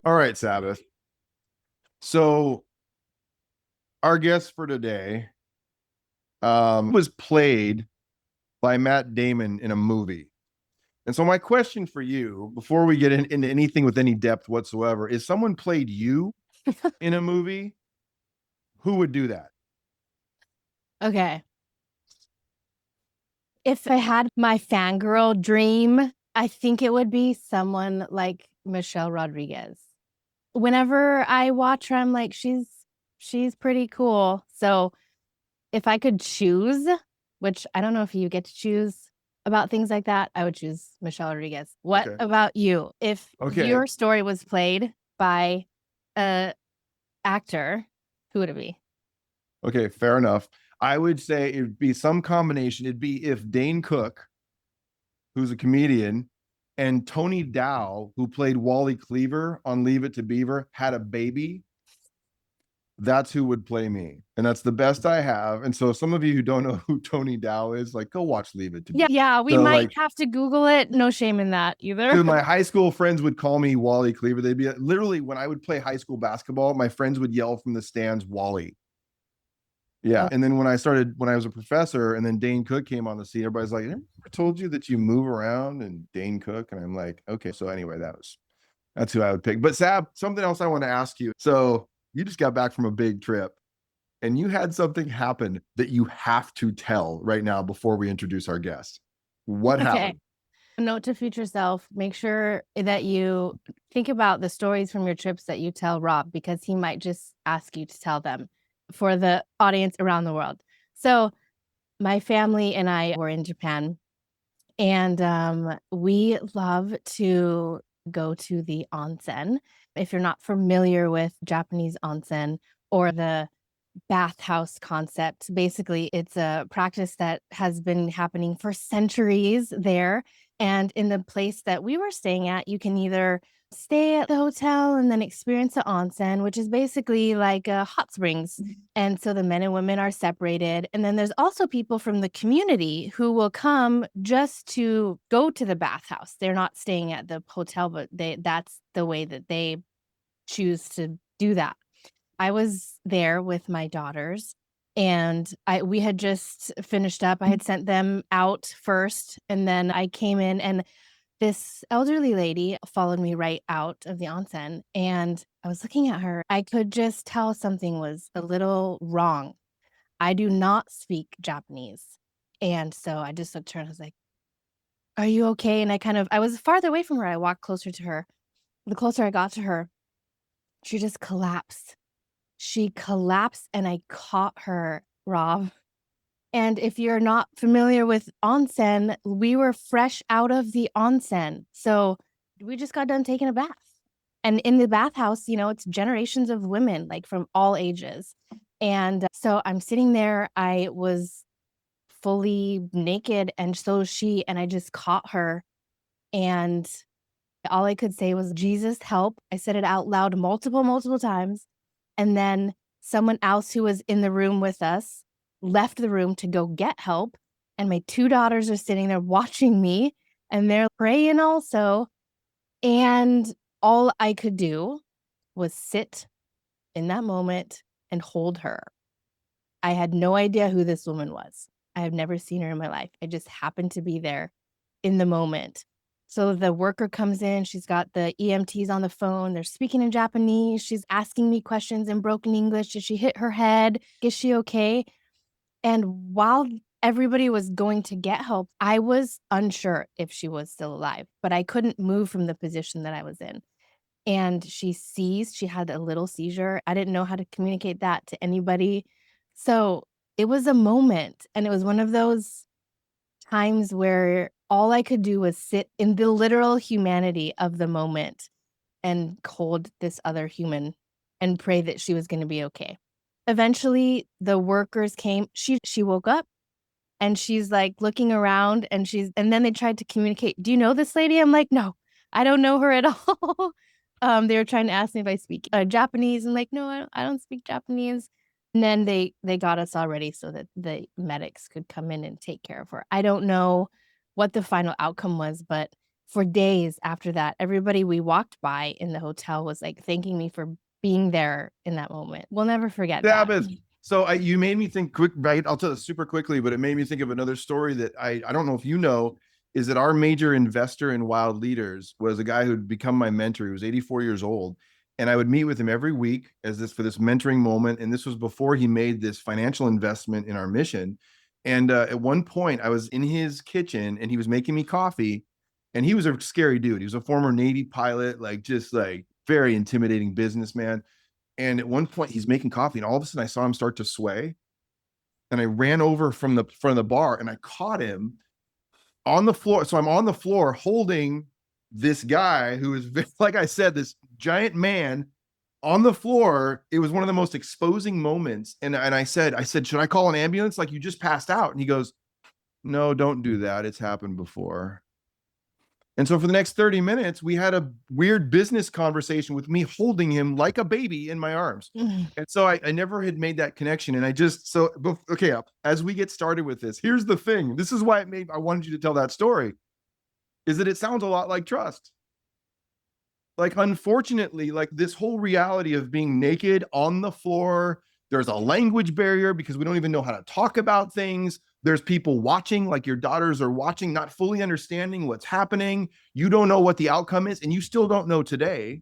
All right, Sabbath. So our guest for today was played by Matt Damon in a movie. And so my question for you, before we get into anything with any depth whatsoever, is someone played you in a movie? Who would do that? Okay. If I had my fangirl dream, I think it would be someone like Michelle Rodriguez. Whenever I watch her, I'm like, she's pretty cool. So if I could choose, which I don't know if you get to choose about things like that, I would choose Michelle Rodriguez. What Okay. about you? If Okay. your story was played by a actor, who would it be? Okay, fair enough. I would say it'd be some combination. It'd be if Dane Cook, who's a comedian, and Tony Dow, who played Wally Cleaver on Leave It to Beaver, had a baby. That's who would play me. And that's the best I have. And so some of you who don't know who Tony Dow is, like, go watch Leave It to Beaver. Yeah, we So might like, have to Google it. No shame in that either. because my high school friends would call me Wally Cleaver. They'd be literally, when I would play high school basketball, my friends would yell from the stands, Wally. Yeah. And then when I was a professor, and then Dane Cook came on the scene, everybody's like, I told you that you move around and Dane Cook. And I'm like, okay. So anyway, that's who I would pick. But Sab, something else I want to ask you. So you just got back from a big trip and you had something happen that you have to tell right now before we introduce our guest. What Okay. happened? Note to future self, make sure that you think about the stories from your trips that you tell Rob, because he might just ask you to tell them for the audience around the world. So, my family and I were in Japan, and we love to go to the onsen. If you're not familiar with Japanese onsen or the bathhouse concept. Basically, it's a practice that has been happening for centuries there. And in the place that we were staying at, you can either stay at the hotel and then experience the onsen, which is basically like hot springs. And so the men and women are separated. And then there's also people from the community who will come just to go to the bathhouse. They're not staying at the hotel, but that's the way that they choose to do that. I was there with my daughters, and we had just finished up. I had sent them out first, and then I came in, and this elderly lady followed me right out of the onsen, and I was looking at her. I could just tell something was a little wrong. I do not speak Japanese, and so I just looked at her and I was like, "Are you okay?" And I was farther away from her. I walked closer to her. The closer I got to her, she just collapsed. She collapsed and I caught her, Rob. And if you're not familiar with onsen, we were fresh out of the onsen. So we just got done taking a bath. And in the bathhouse, it's generations of women, like from all ages. And so I'm sitting there. I was fully naked. And so was she, and I just caught her. And all I could say was, Jesus, help. I said it out loud multiple, multiple times. And then someone else who was in the room with us left the room to go get help. And my two daughters are sitting there watching me and they're praying also. And all I could do was sit in that moment and hold her. I had no idea who this woman was. I have never seen her in my life. I just happened to be there in the moment. So the worker comes in, she's got the EMTs on the phone. They're speaking in Japanese. She's asking me questions in broken English. Did she hit her head? Is she okay? And while everybody was going to get help, I was unsure if she was still alive, but I couldn't move from the position that I was in. And she seized, she had a little seizure. I didn't know how to communicate that to anybody. So it was a moment, and it was one of those times where all I could do was sit in the literal humanity of the moment and hold this other human and pray that she was gonna be okay. Eventually, the workers came. She woke up and she's, like, looking around and then they tried to communicate, "Do you know this lady?" I'm like, "No, I don't know her at all." They were trying to ask me if I speak, Japanese. I'm like, "No, I don't speak Japanese." And then they got us all ready so that the medics could come in and take care of her. I don't know what the final outcome was, but for days after that, everybody we walked by in the hotel was like thanking me for being there in that moment. We'll never forget that. Sabbath. So you made me think quick, right? I'll tell this super quickly, but it made me think of another story that I don't know if you know, is that our major investor in Wild Leaders was a guy who'd become my mentor. He was 84 years old. And I would meet with him every week for this mentoring moment. And this was before he made this financial investment in our mission. And at one point I was in his kitchen and he was making me coffee, and he was a scary dude. He was a former Navy pilot, like just like very intimidating businessman. And at one point he's making coffee, and all of a sudden I saw him start to sway. And I ran over from the front of the bar and I caught him on the floor. So I'm on the floor holding this guy who is, like I said, this giant man on the floor. It was one of the most exposing moments. And I said, should I call an ambulance? Like, you just passed out. And he goes, no, don't do that. It's happened before. And so for the next 30 minutes, we had a weird business conversation with me holding him like a baby in my arms. And so I never had made that connection. And okay, as we get started with this, here's the thing. This is why I wanted you to tell that story, is that it sounds a lot like trust. Like, unfortunately, like this whole reality of being naked on the floor, there's a language barrier because we don't even know how to talk about things. There's people watching, like your daughters are watching, not fully understanding what's happening. You don't know what the outcome is, and you still don't know today.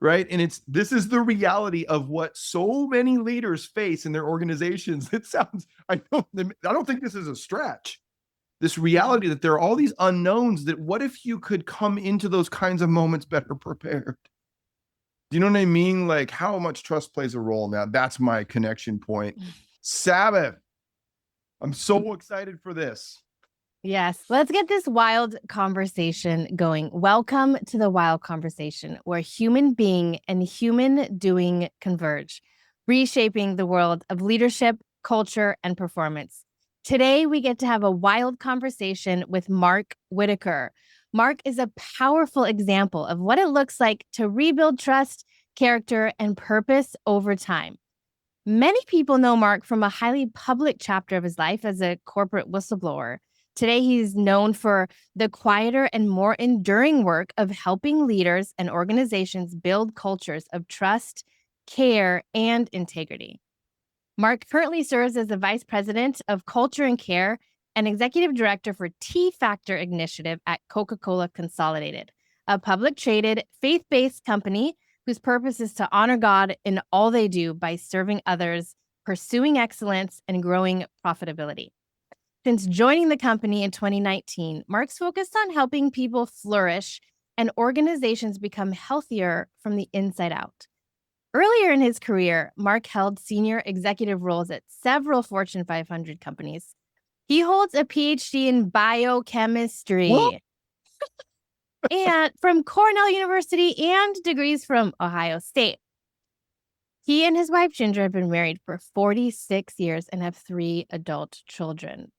Right. And this is the reality of what so many leaders face in their organizations. I don't think this is a stretch. This reality that there are all these unknowns, that what if you could come into those kinds of moments better prepared? Do you know what I mean? Like, how much trust plays a role in that? That's my connection point. Sabbath, I'm so excited for this. Yes. Let's get this wild conversation going. Welcome to the Wild Conversation, where human being and human doing converge, reshaping the world of leadership, culture, and performance. Today, we get to have a wild conversation with Mark Whitacre. Mark is a powerful example of what it looks like to rebuild trust, character, and purpose over time. Many people know Mark from a highly public chapter of his life as a corporate whistleblower. Today, he's known for the quieter and more enduring work of helping leaders and organizations build cultures of trust, care, and integrity. Mark currently serves as the Vice President of Culture and Care and Executive Director for T Factor Initiative at Coca-Cola Consolidated, a public traded, faith-based company whose purpose is to honor God in all they do by serving others, pursuing excellence, and growing profitability. Since joining the company in 2019, Mark's focused on helping people flourish and organizations become healthier from the inside out. Earlier in his career, Mark held senior executive roles at several Fortune 500 companies. He holds a PhD in biochemistry and from Cornell University and degrees from Ohio State. He and his wife Ginger have been married for 46 years and have 3 adult children.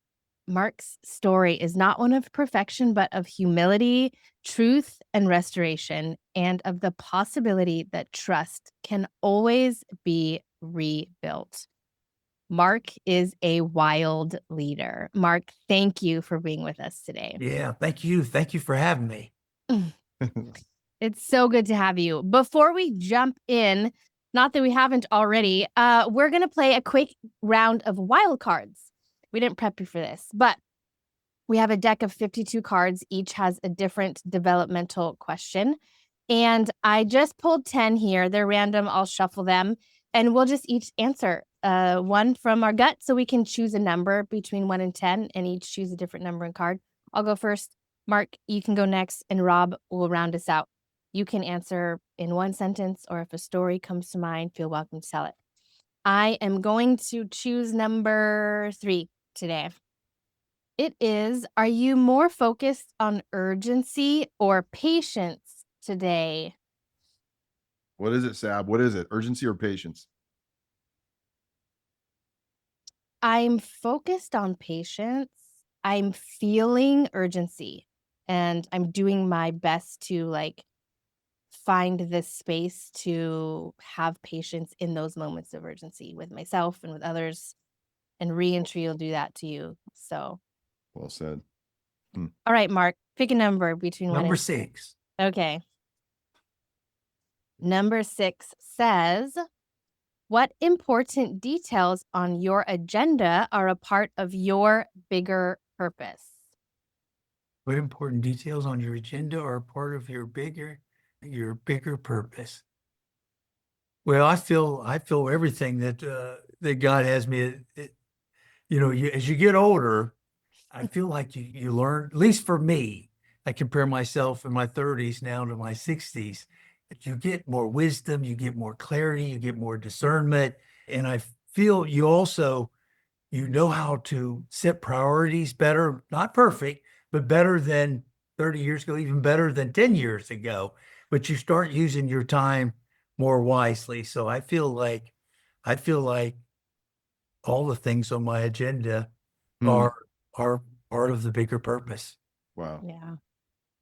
Mark's story is not one of perfection, but of humility, truth, and restoration, and of the possibility that trust can always be rebuilt. Mark is a wild leader. Mark, thank you for being with us today. Yeah, thank you. Thank you for having me. It's so good to have you. Before we jump in, not that we haven't already, we're going to play a quick round of wild cards. We didn't prep you for this, but we have a deck of 52 cards. Each has a different developmental question. And I just pulled 10 here. They're random. I'll shuffle them and we'll just each answer one from our gut so we can choose a number between 1 and 10 and each choose a different number and card. I'll go first. Mark, you can go next, and Rob will round us out. You can answer in one sentence, or if a story comes to mind, feel welcome to tell it. I am going to choose number 3 today. It is, are you more focused on urgency or patience today? What is it, Sab? What is it? Urgency or patience? I'm focused on patience. I'm feeling urgency, and I'm doing my best to find this space to have patience in those moments of urgency with myself and with others. And reentry will do that to you. So Well said. All right, Mark, pick a number between 1 Number and 10. 6. Okay. Number 6 says, what important details on your agenda are a part of your bigger purpose? What important details on your agenda are a part of your bigger purpose? Well, I feel everything that that God has me. As you get older, I feel like you learn. At least for me, I compare myself in my 30s now to my 60s. That you get more wisdom, you get more clarity, you get more discernment, and I feel you know how to set priorities better. Not perfect, but better than 30 years ago, even better than 10 years ago. But you start using your time more wisely. So I feel like all the things on my agenda are part of the bigger purpose. Wow. Yeah.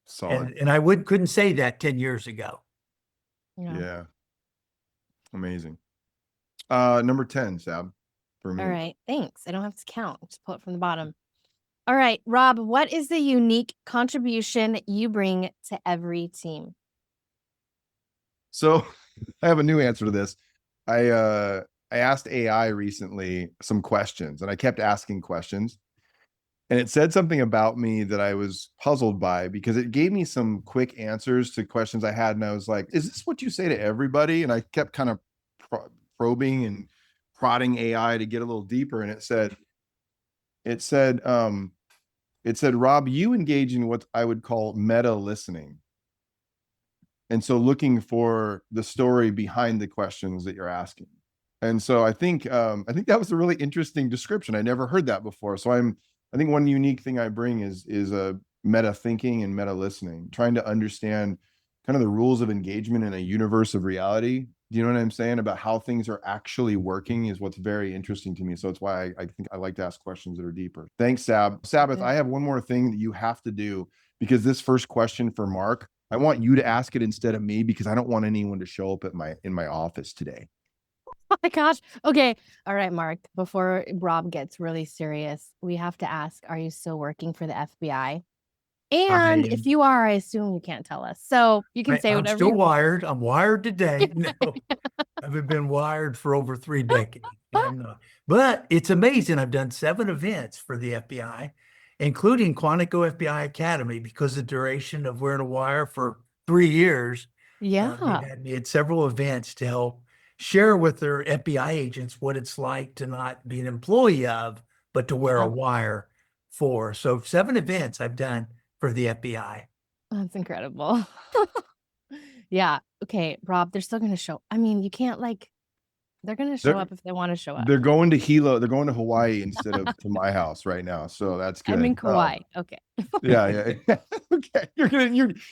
Solid. And I couldn't say that 10 years ago. Yeah. Amazing. Number 10, Sab, for me. All right. Thanks. I don't have to count. Just pull it from the bottom. All right, Rob, what is the unique contribution you bring to every team? So I have a new answer to this. I asked AI recently some questions, and I kept asking questions. And it said something about me that I was puzzled by, because it gave me some quick answers to questions I had. And I was like, is this what you say to everybody? And I kept kind of probing and prodding AI to get a little deeper. And it said, Rob, you engage in what I would call meta listening. And so looking for the story behind the questions that you're asking. And so I think that was a really interesting description. I never heard that before. So I think one unique thing I bring is a meta thinking and meta listening, trying to understand kind of the rules of engagement in a universe of reality. Do you know what I'm saying? About how things are actually working is what's very interesting to me. So it's why I think I like to ask questions that are deeper. Thanks, Sabeth, I have one more thing that you have to do, because this first question for Mark, I want you to ask it instead of me, because I don't want anyone to show up in my office today. Oh my gosh. Okay. All right, Mark, before Rob gets really serious, we have to ask, are you still working for the FBI? And if you are, I assume you can't tell us. So you can say I'm whatever still you want. wired. I'm wired today. No, I've been wired for over 3 decades. I'm not. But it's amazing. I've done 7 events for the FBI, including Quantico FBI Academy, because the duration of wearing a wire for 3 years. Yeah. They had me at several events to help share with their FBI agents what it's like to not be an employee of, but to wear a wire for. So 7 events I've done for the FBI. That's incredible. Yeah. Okay, Rob, they're still going to show. I mean, you can't they're going to show up if they want to show up. They're going to Hilo. They're going to Hawaii instead of to my house right now. So that's good. I'm in Kauai. Okay. Yeah. Okay.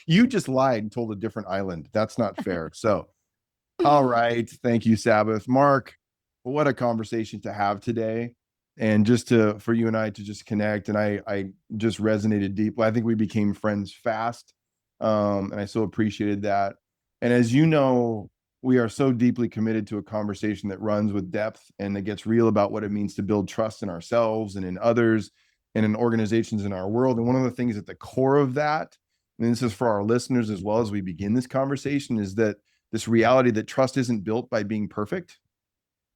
You just lied and told a different island. That's not fair. So, all right. Thank you, Sabeth. Mark, what a conversation to have today. And just for you and I to just connect. And I just resonated deeply. I think we became friends fast. And I so appreciated that. And as you know, we are so deeply committed to a conversation that runs with depth and that gets real about what it means to build trust in ourselves and in others and in organizations in our world. And one of the things at the core of that, and this is for our listeners as well as we begin this conversation, is that this reality that trust isn't built by being perfect,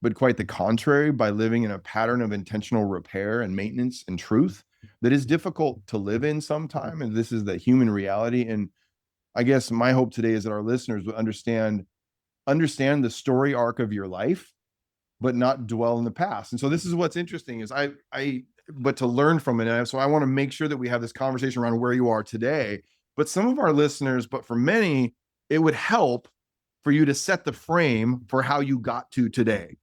but quite the contrary, by living in a pattern of intentional repair and maintenance and truth that is difficult to live in sometime. And this is the human reality. And I guess my hope today is that our listeners would understand the story arc of your life, but not dwell in the past. And so this is what's interesting is but to learn from it. And so I want to make sure that we have this conversation around where you are today, but some of our listeners, but for many, it would help for you to set the frame for how you got to today.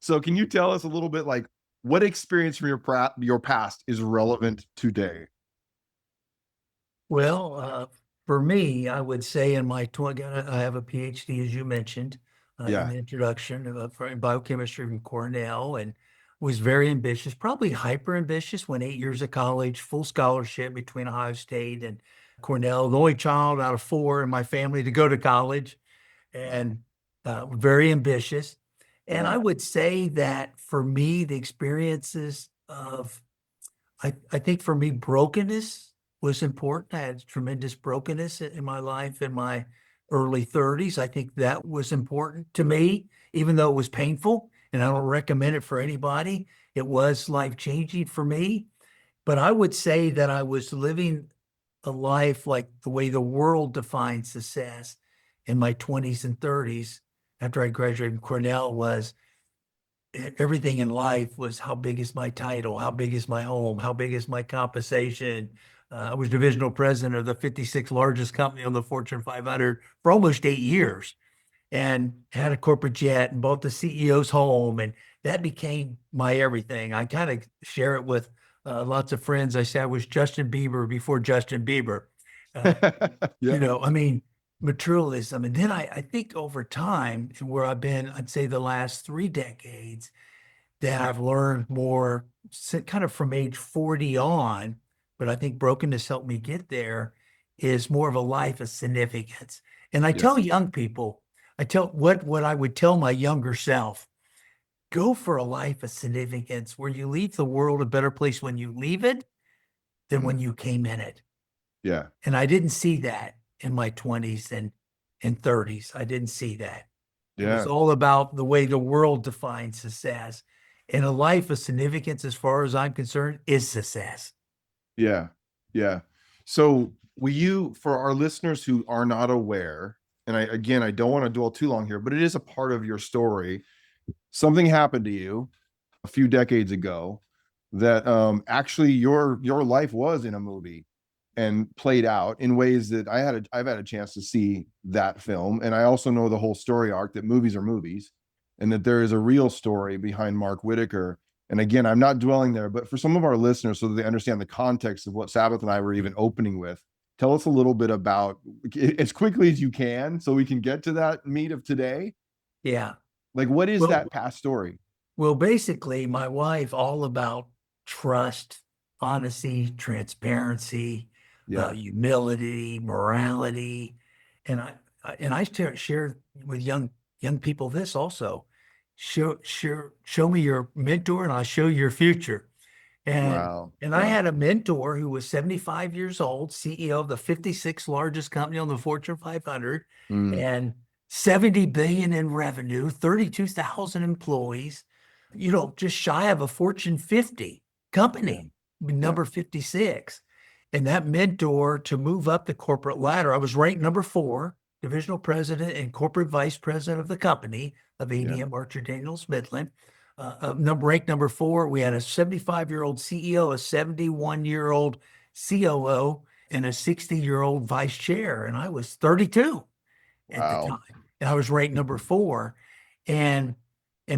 So can you tell us a little bit, like, what experience from your past is relevant today? Well, for me, I would say in my I have a PhD, as you mentioned, in the introduction in biochemistry from Cornell, and was very ambitious, probably hyper ambitious. Went 8 years of college, full scholarship between Ohio State and Cornell. The only child out of 4 in my family to go to college, and very ambitious. And I would say that for me, the experiences of I think for me, brokenness was important. I had tremendous brokenness in my life in my early 30s. I think that was important to me, even though it was painful, and I don't recommend it for anybody. It was life-changing for me. But I would say that I was living a life like the way the world defines success in my 20s and 30s after I graduated from Cornell was everything in life was how big is my title? How big is my home? How big is my compensation? I was divisional president of the 56th largest company on the Fortune 500 for almost 8 years and had a corporate jet and bought the CEO's home. And that became my everything. I kind of share it with lots of friends. I say I was Justin Bieber before Justin Bieber. Yeah. I mean, materialism. And then I think over time and where I've been, I'd say the last 3 decades, that I've learned more kind of from age 40 on, but I think brokenness helped me get there, is more of a life of significance. And I tell Yes. young people, I tell what I would tell my younger self, go for a life of significance where you leave the world a better place when you leave it than when you came in it. Yeah. And I didn't see that in my 20s and 30s. I didn't see that. It was Yeah. all about the way the world defines success. And a life of significance, as far as I'm concerned, is success. Yeah. Yeah. So will you, for our listeners who are not aware, and I don't want to dwell too long here, but it is a part of your story. Something happened to you a few decades ago that actually your life was in a movie and played out in ways that I've had a chance to see that film. And I also know the whole story arc that movies are movies and that there is a real story behind Mark Whitacre. And again, I'm not dwelling there, but for some of our listeners, so that they understand the context of what Sabeth and I were even opening with, tell us a little bit about, as quickly as you can, so we can get to that meat of today. Yeah. Like, what is Well, that past story? well, basically, my wife, all about trust, honesty, transparency, Yeah. humility, morality. And I share with young people this also. Show me your mentor and I'll show you your future. And Wow. and I Wow. had a mentor who was 75 years old, CEO of the 56th largest company on the Fortune 500, Mm, and 70 billion in revenue, 32,000 employees, just shy of a Fortune 50 yeah. company, Yeah. number 56. And that mentor, to move up the corporate ladder, I was ranked number 4, divisional president and corporate vice president of the company of Yeah. ADM Archer Daniels Midland. Ranked number 4, we had a 75-year-old CEO, a 71-year-old COO, and a 60-year-old vice chair. And I was 32 at the Wow. time. And I was ranked number 4. And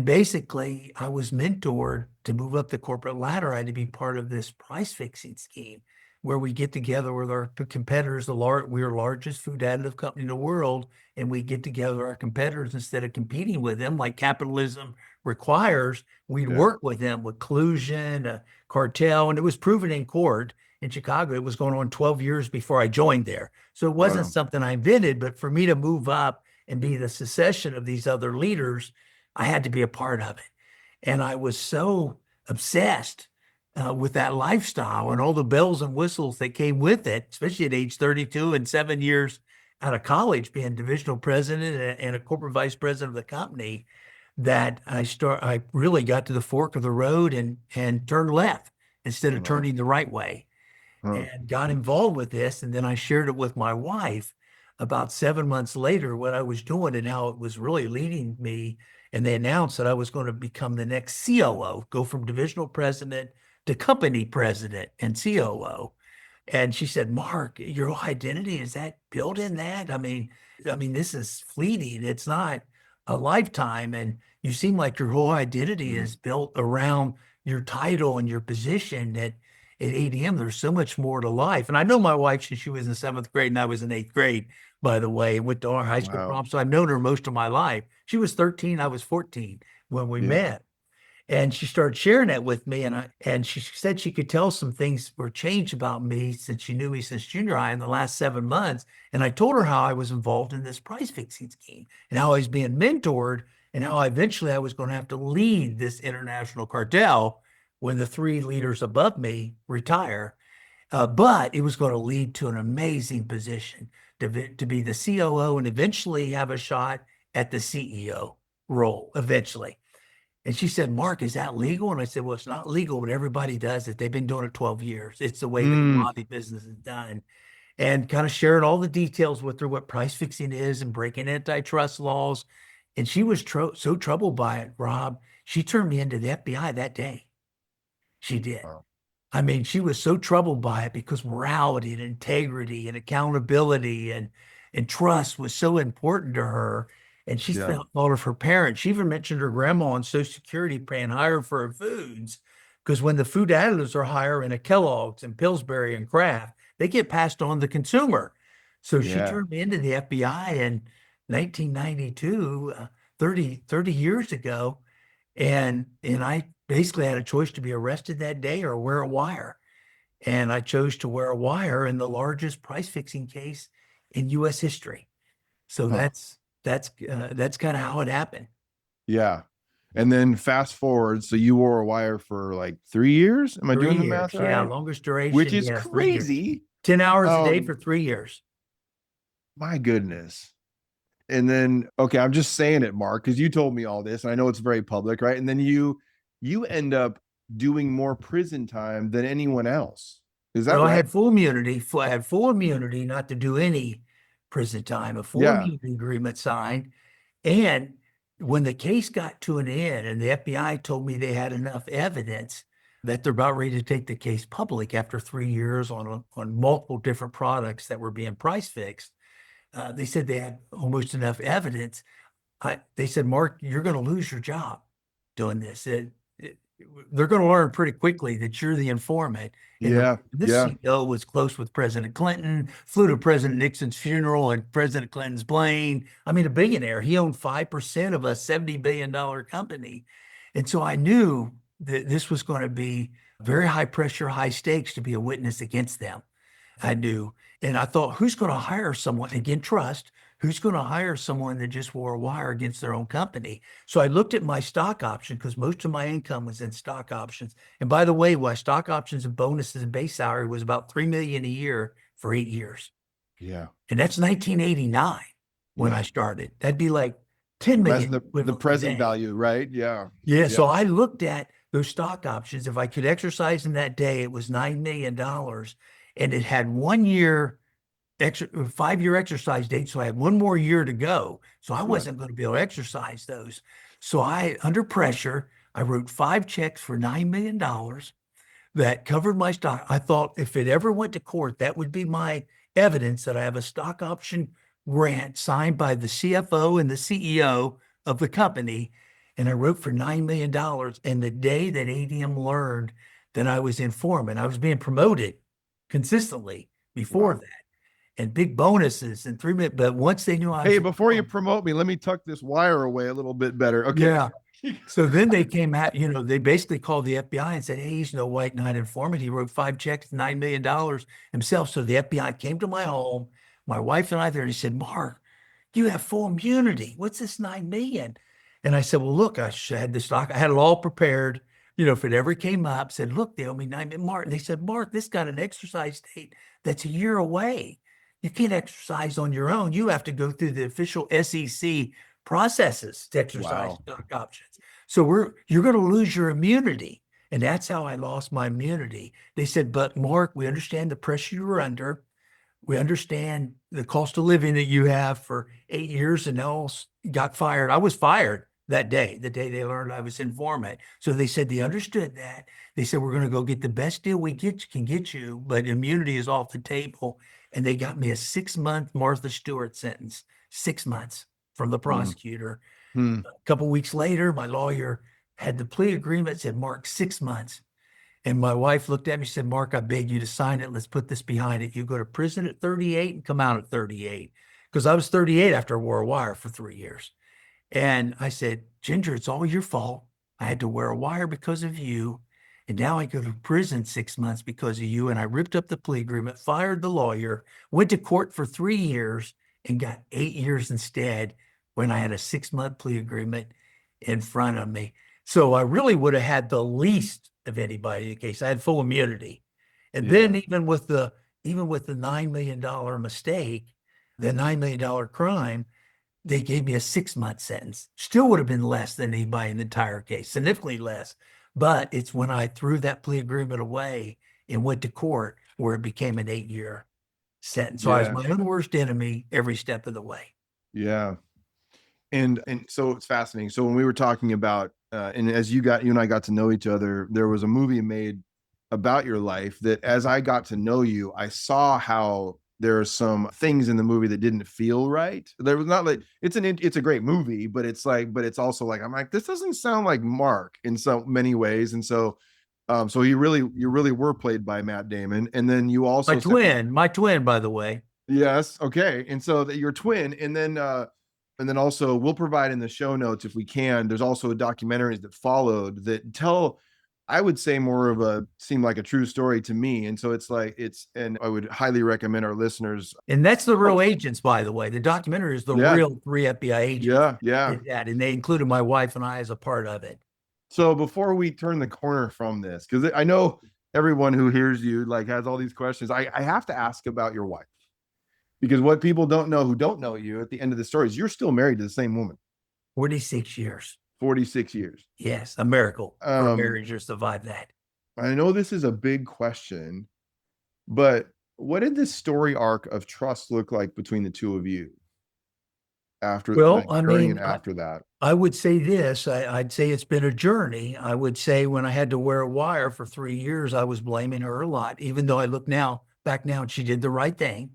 basically I was mentored to move up the corporate ladder. I had to be part of this price fixing scheme where we get together with our competitors. We're the largest food additive company in the world, and we get together our competitors instead of competing with them like capitalism requires. We'd Yeah. work with them with collusion, cartel, and it was proven in court in Chicago. It was going on 12 years before I joined there. So it wasn't Wow. something I invented, but for me to move up and be the succession of these other leaders, I had to be a part of it. And I was so obsessed with that lifestyle and all the bells and whistles that came with it, especially at age 32 and 7 years out of college, being divisional president and a corporate vice president of the company, that I really got to the fork of the road and turned left instead of Wow. turning the right way, Huh. and got involved with this. And then I shared it with my wife about 7 months later, what I was doing and how it was really leading me. And they announced that I was going to become the next COO, go from divisional president to company president and COO. And she said, Mark, your whole identity, is that built in that? I mean, this is fleeting. It's not a lifetime. And you seem like your whole identity Mm. is built around your title and your position, that at ADM, there's so much more to life. And I know my wife since she was in 7th grade and I was in 8th grade, by the way, and went to our high school Wow. prom. So I've known her most of my life. She was 13, I was 14 when we Yeah. met. And she started sharing that with me, and she said she could tell some things were changed about me since she knew me since junior high in the last 7 months. And I told her how I was involved in this price fixing scheme and how I was being mentored and how eventually I was going to have to lead this international cartel when the 3 leaders above me retire. But it was going to lead to an amazing position to be the COO and eventually have a shot at the CEO role eventually. And she said, Mark, is that legal? And I said, well, it's not legal, but everybody does it. They've been doing it 12 years. It's the way the commodity business is done. And kind of shared all the details with her, what price fixing is and breaking antitrust laws. And she was so troubled by it, Rob, she turned me into the FBI that day. She did. Wow. I mean, she was so troubled by it because morality and integrity and accountability and trust was so important to her. And she thought of her parents. She even mentioned her grandma on Social Security paying higher for her foods, because when the food additives are higher in a Kellogg's and Pillsbury and Kraft, they get passed on to the consumer. So she turned me into the FBI in 1992, 30 years ago. And I basically had a choice to be arrested that day or wear a wire. And I chose to wear a wire in the largest price fixing case in U.S. history. So that's kind of how it happened. Yeah. And then fast forward, so you wore a wire for like 3 years? Am I doing the math right? Yeah, longest duration. Which is crazy. 10 hours a day for 3 years. My goodness. And then, okay, I'm just saying it, Mark, because you told me all this, and I know it's very public, right? And then you end up doing more prison time than anyone else. Is that right? I had full immunity. I had full immunity not to do any prison time, a full immunity agreement signed. And when the case got to an end and the FBI told me they had enough evidence that they're about ready to take the case public after 3 years on multiple different products that were being price fixed, they said they had almost enough evidence. They said, Mark, you're going to lose your job doing this. They're going to learn pretty quickly that you're the informant. And this CEO was close with President Clinton, flew to President Nixon's funeral and President Clinton's plane. I mean, a billionaire. He owned 5% of a $70 billion company. And so I knew that this was going to be very high pressure, high stakes to be a witness against them. I knew. And I thought, who's going to hire someone? Again, trust. Who's going to hire someone that just wore a wire against their own company? So I looked at my stock option because most of my income was in stock options. And by the way, my stock options and bonuses and base salary was about $3 million a year for 8 years. Yeah. And that's 1989 when I started. That'd be like 10 million. The present value, right? Yeah. Yeah. So I looked at those stock options. If I could exercise them that day, it was $9 million. And it had 1 year 5-year exercise date. So I had 1 more year to go. So I wasn't going to be able to exercise those. So under pressure, I wrote 5 checks for $9 million that covered my stock. I thought if it ever went to court, that would be my evidence that I have a stock option grant signed by the CFO and the CEO of the company. And I wrote for $9 million. And the day that ADM learned that I was informant, I was being promoted consistently before that. And big bonuses and 3 minutes. But once they knew hey, before you promote me, let me tuck this wire away a little bit better. Okay. Yeah. So then they came out, they basically called the FBI and said, hey, he's no white knight informant. He wrote 5 checks, $9 million himself. So the FBI came to my home, my wife and I there, and he said, Mark, you have full immunity. What's this $9 million? And I said, well, look, I had the stock. I had it all prepared. If it ever came up, said, look, they owe me $9 million. Mark, they said, Mark, this got an exercise date that's a year away. You can't exercise on your own. You have to go through the official SEC processes to exercise stock options. So you're going to lose your immunity. And that's how I lost my immunity. They said, but Mark, we understand the pressure you were under. We understand the cost of living that you have for 8 years and now got fired. I was fired that day, the day they learned I was informant. So they said they understood that. They said, we're going to go get the best deal we can get you, but immunity is off the table. And they got me a 6-month Martha Stewart sentence, 6 months from the prosecutor. A couple of weeks later, my lawyer had the plea agreement, said, Mark, 6 months. And my wife looked at me and said, Mark, I beg you to sign it. Let's put this behind it. You go to prison at 38 and come out at 38. Because I was 38 after I wore a wire for 3 years. And I said, Ginger, it's all your fault. I had to wear a wire because of you. And now I go to prison 6 months because of you. And I ripped up the plea agreement, fired the lawyer, went to court for 3 years and got 8 years instead when I had a 6-month plea agreement in front of me. So I really would have had the least of anybody in the case. I had full immunity. And Yeah. then even with the $9 million mistake, the $9 million crime, they gave me a 6-month sentence. Still would have been less than anybody in the entire case, significantly less. But it's when I threw that plea agreement away and went to court where it became an 8-year sentence. So I was Yeah. my own worst enemy every step of the way. Yeah. And so it's fascinating. So when we were talking about, and as you and I got to know each other, there was a movie made about your life that as I got to know you, I saw how there are some things in the movie that didn't feel right. There was not like, it's a great movie, but it's also like, I'm like, this doesn't sound like Mark in so many ways. And so, so you really were played by Matt Damon. And then you also My twin, by the way. Yes. Okay. And so that your twin, and then also we'll provide in the show notes if we can. There's also documentaries that followed that tell, I would say, more of seem like a true story to me. And so and I would highly recommend our listeners. And that's the real agents, by the way. The documentary is the real 3 FBI agents. Yeah. And they included my wife and I as a part of it. So before we turn the corner from this, because I know everyone who hears you like has all these questions, I have to ask about your wife. Because what people don't know who don't know you at the end of the story is you're still married to the same woman. 46 years. 46 years. Yes, a miracle for a marriage to survive that. I know this is a big question, but what did this story arc of trust look like between the two of you? During and after that? I would say this, I'd say it's been a journey. I would say when I had to wear a wire for 3 years, I was blaming her a lot, even though I look back now, and she did the right thing.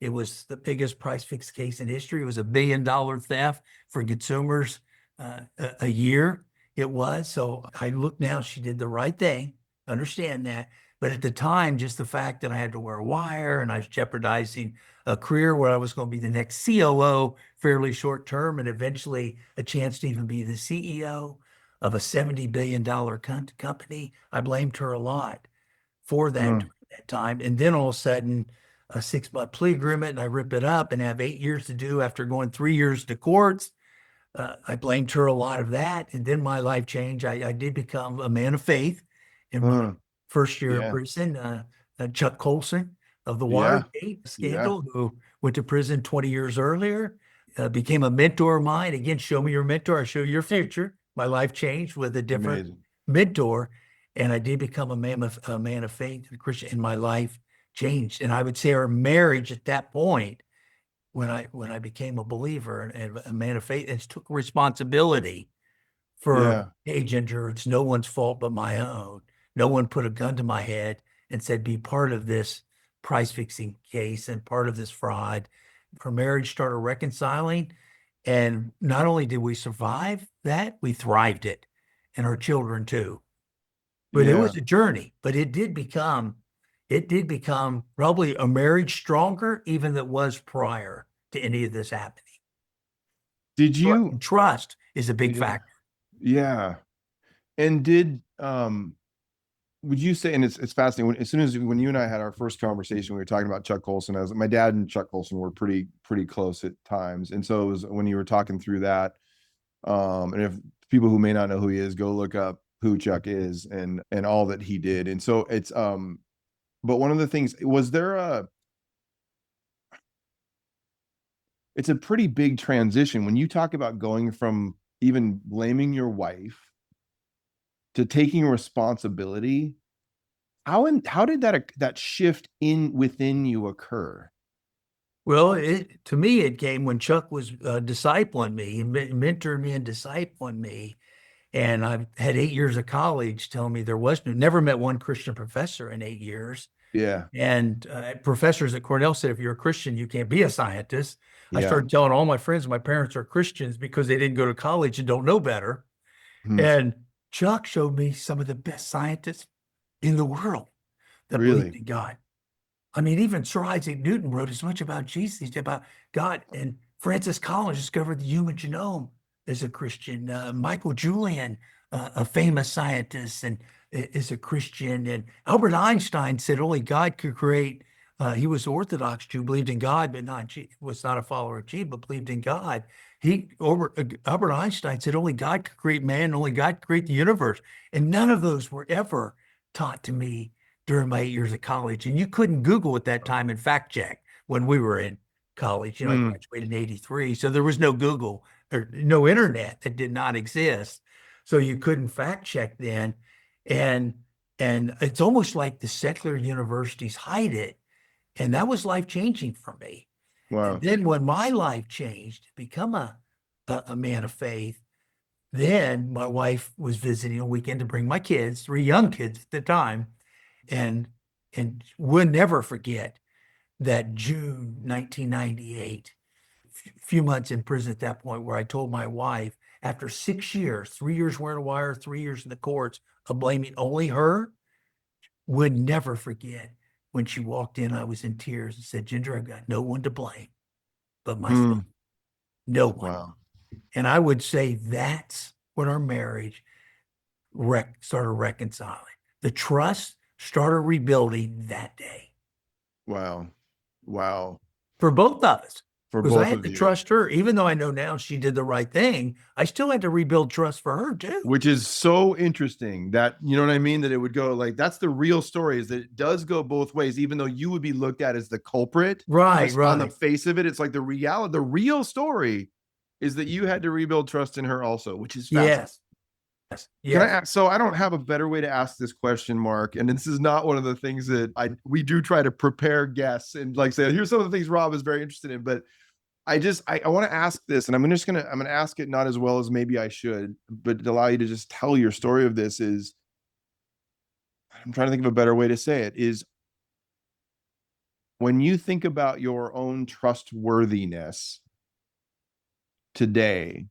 It was the biggest price fix case in history. It was $1 billion theft for consumers a year. It was. So I look now, she did the right thing. Understand that. But at the time, just the fact that I had to wear a wire and I was jeopardizing a career where I was going to be the next COO fairly short term and eventually a chance to even be the CEO of a $70 billion company, I blamed her a lot for that time. And then all of a sudden, a 6-month plea agreement, and I rip it up and have 8 years to do after going 3 years to courts. I blamed her a lot of that. And then my life changed. I did become a man of faith in my first year of prison. Chuck Colson of the Watergate scandal, who went to prison 20 years earlier, became a mentor of mine. Again, show me your mentor, I show you your future. My life changed with a different mentor. And I did become a man of faith and a Christian, and my life changed. And I would say our marriage at that point, when I became a believer and a man of faith, and took responsibility for agent, it's no one's fault but my own. No one put a gun to my head and said, be part of this price fixing case and part of this fraud. Our marriage started reconciling. And not only did we survive that, we thrived it, and our children too. But it was a journey, but it did become probably a marriage stronger even than it was prior to any of this happening. Did you trust is a big factor. Yeah. And would you say, and it's fascinating, as soon as when you and I had our first conversation, we were talking about Chuck Colson. My dad and Chuck Colson were pretty close at times. And so it was when you were talking through that, and if people who may not know who he is, go look up who Chuck is and all that he did. And so it's, but one of the things, it's a pretty big transition when you talk about going from even blaming your wife to taking responsibility. How did that shift within you occur? Well, to me, it came when Chuck was discipling me, he mentored me and discipling me. And I've had 8 years of college telling me never met one Christian professor in 8 years. Yeah. And professors at Cornell said, if you're a Christian, you can't be a scientist. I started telling all my friends, my parents are Christians because they didn't go to college and don't know better. And Chuck showed me some of the best scientists in the world that believed in God. I mean, even Sir Isaac Newton wrote as much about Jesus as he did about God. And Francis Collins discovered the human genome as a Christian. Michael Julian, a famous scientist, and is a Christian. And Albert Einstein said only God could create. He was Orthodox Jew, believed in God, but was not a follower of Jesus, but believed in God. Albert Einstein said only God could create man, only God could create the universe. And none of those were ever taught to me during my 8 years of college. And you couldn't Google at that time and fact check when we were in college. I graduated in 83. So there was no Google or no internet, that did not exist. So you couldn't fact check then. And it's almost like the secular universities hide it. And that was life-changing for me. Wow. And then when my life changed to become a man of faith, then my wife was visiting a weekend to bring my kids, 3 young kids at the time. And we'll never forget that June 1998, few months in prison at that point, where I told my wife, after 6 years, 3 years wearing a wire, 3 years in the courts, of blaming only her, would never forget when she walked in, I was in tears and said, Ginger, I've got no one to blame but myself. No one. Wow. And I would say that's when our marriage started reconciling. The trust started rebuilding that day. Wow. Wow. For both of us. For Because I both had of to you. trust her. Even though I know now she did the right thing, I still had to rebuild trust for her too. Which is so interesting that, you know what I mean? That it would go like, that's the real story, is that it does go both ways, even though you would be looked at as the culprit. Right, just on the right. face of it. It's like the real story is that you had to rebuild trust in her also, which is fascinating. Yes. Yes. Can I Yes. ask, so I don't have a better way to ask this question, Mark, and this is not one of the things that we do try to prepare guests and like say, here's some of the things Rob is very interested in, but I want to ask this, and I'm gonna ask it not as well as maybe I should, but to allow you to just tell your story of this is, I'm trying to think of a better way to say it, is when you think about your own trustworthiness today,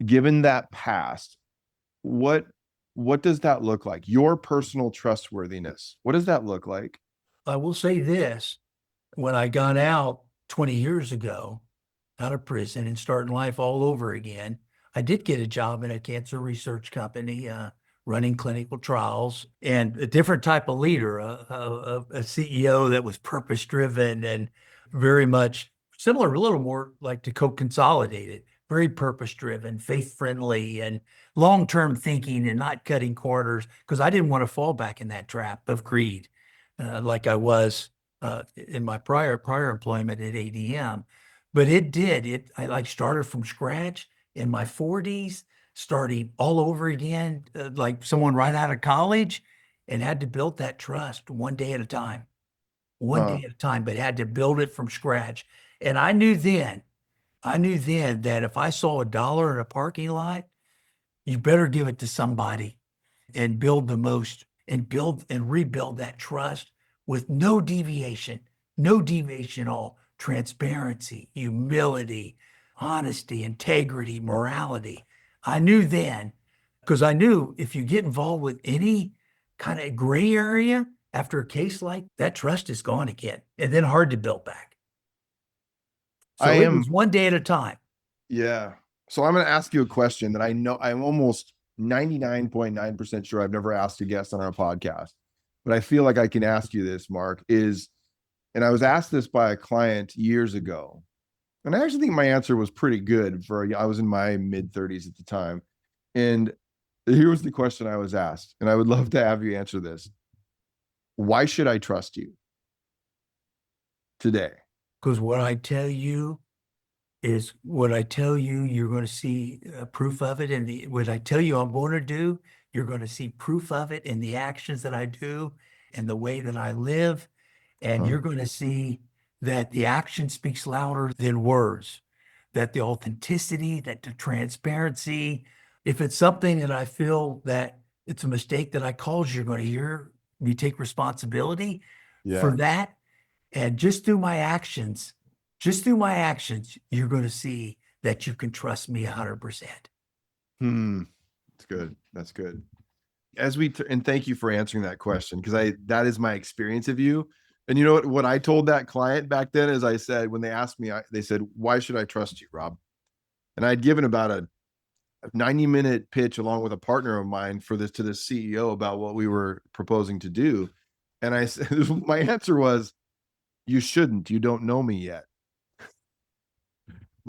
given that past, what does that look like? Your personal trustworthiness, what does that look like? I will say this, when I got out 20 years ago, out of prison and starting life all over again, I did get a job in a cancer research company, running clinical trials, and a different type of leader, a CEO that was purpose driven and very much similar, a little more like to Coke Consolidated, very purpose driven, faith friendly, and long term thinking and not cutting corners, because I didn't want to fall back in that trap of greed, like I was in my prior employment at ADM. But I like started from scratch in my 40s, starting all over again, like someone right out of college, and had to build that trust one day at a time, but had to build it from scratch. And I knew then that if I saw $1 in a parking lot, you better give it to somebody and build the most and build and rebuild that trust with no deviation at all. Transparency, humility, honesty, integrity, morality. I knew then, because I knew if you get involved with any kind of gray area after a case like that, trust is gone again, and then hard to build back. So it was one day at a time. Yeah. So I'm going to ask you a question that I know I'm almost 99.9% sure I've never asked a guest on our podcast, but I feel like I can ask you this, Mark, and I was asked this by a client years ago, and I actually think my answer was pretty good I was in my mid 30s at the time. And here was the question I was asked, and I would love to have you answer this. Why should I trust you today? Because what I tell you, you're going to see proof of it. And what I tell you I'm going to do, you're going to see proof of it in the actions that I do and the way that I live. And you're going to see that the action speaks louder than words, that the authenticity, that the transparency, if it's something that I feel that it's a mistake that I caused, you're going to hear me take responsibility for that. And just through my actions, you're going to see that you can trust me 100%. That's good. That's good. And thank you for answering that question, because that is my experience of you. And you know what I told that client back then is I said, when they asked me, they said, why should I trust you, Rob? And I'd given about a 90-minute pitch along with a partner of mine to the CEO about what we were proposing to do. And I said, my answer was, you shouldn't, you don't know me yet.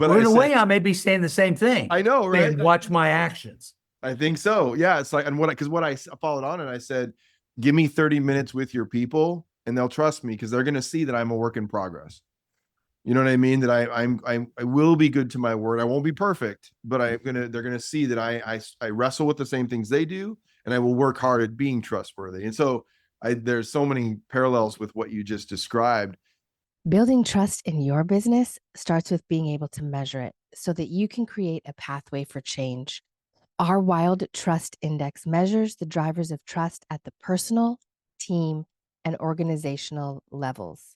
But Well, I in a said, way, I may be saying the same thing. I know, right? Saying, watch my actions. I think so. Yeah. It's like, and because what I followed on and I said, give me 30 minutes with your people and they'll trust me because they're going to see that I'm a work in progress. You know what I mean? That I will be good to my word. I won't be perfect, but they're gonna see that I wrestle with the same things they do, and I will work hard at being trustworthy. And so there's so many parallels with what you just described. Building trust in your business starts with being able to measure it so that you can create a pathway for change. Our Wild Trust Index measures the drivers of trust at the personal, team, and organizational levels.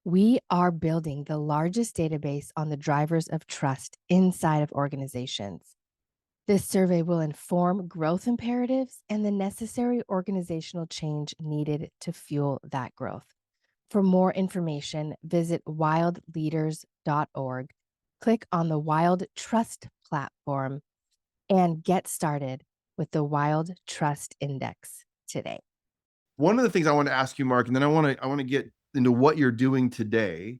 We are building the largest database on the drivers of trust inside of organizations. This survey will inform growth imperatives and the necessary organizational change needed to fuel that growth. For more information, visit wildleaders.org, click on the Wild Trust platform, and get started with the Wild Trust Index today. One of the things I want to ask you, Mark, and then I want to get into what you're doing today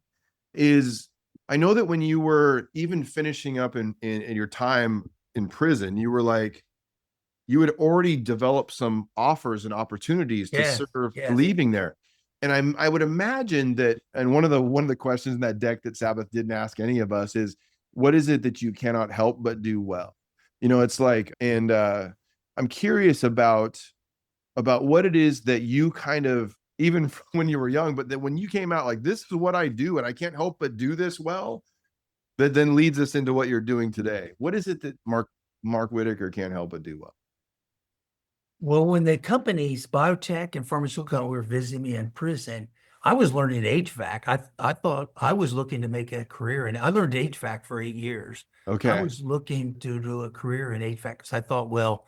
is I know that when you were even finishing up in your time in prison, you were like, you had already developed some offers and opportunities to serve leaving there. And I would imagine that, and one of the questions in that deck that Sabeth didn't ask any of us is, what is it that you cannot help but do well? You know, it's like, and I'm curious about what it is that you kind of, even when you were young, but that when you came out like, this is what I do and I can't help but do this well, that then leads us into what you're doing today. What is it that Mark Whitacre can't help but do well? Well, when the companies, biotech and pharmaceutical, were visiting me in prison, I was learning HVAC. I thought I was looking to make a career, and I learned HVAC for 8 years. Okay. I was looking to do a career in HVAC because I thought, well,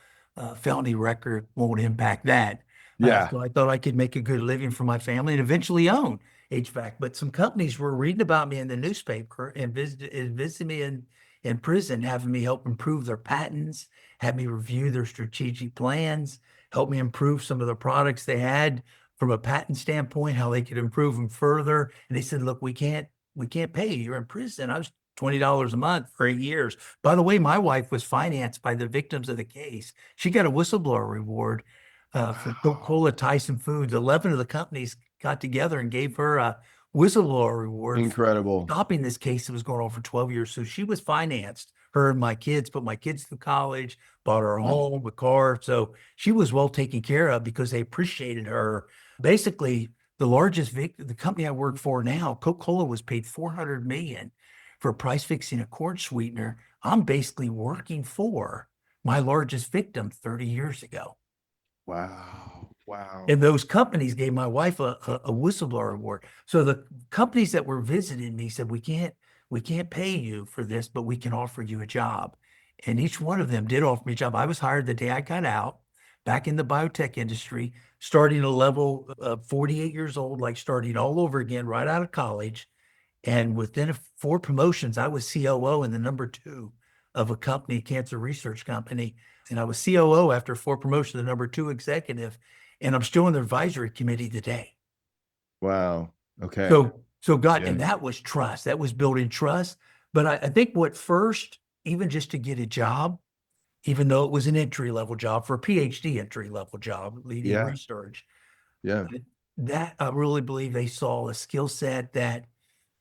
felony record won't impact that. Yeah. So I thought I could make a good living for my family and eventually own HVAC. But some companies were reading about me in the newspaper and visiting me in prison, having me help improve their patents, had me review their strategic plans, help me improve some of the products they had from a patent standpoint, how they could improve them further. And they said, look, we can't pay you. You're in prison. I was $20 a month for 8 years. By the way, my wife was financed by the victims of the case. She got a whistleblower reward for Coca-Cola, Tyson Foods. 11 of the companies got together and gave her a whistleblower reward. Incredible. Stopping this case that was going on for 12 years. So she was financed, her and my kids, put my kids through college, bought her a home, a car. So she was well taken care of because they appreciated her. Basically, the company I work for now, Coca-Cola, was paid $400 million for price fixing a corn sweetener. I'm basically working for my largest victim 30 years ago. Wow. And those companies gave my wife a whistleblower award. So the companies that were visiting me said, we can't pay you for this, but we can offer you a job. And each one of them did offer me a job. I was hired the day I got out, back in the biotech industry, starting a level of 48 years old, like starting all over again, right out of college. And within 4 promotions, I was COO and the number 2 of a company, cancer research company. And I was COO after 4 promotions, the number 2 executive. And I'm still in the advisory committee today. Wow. Okay. So God, and that was trust. That was building trust. But I think what first, even just to get a job, even though it was an entry level job for a PhD entry level job, leading research. Yeah. That I really believe they saw a skill set that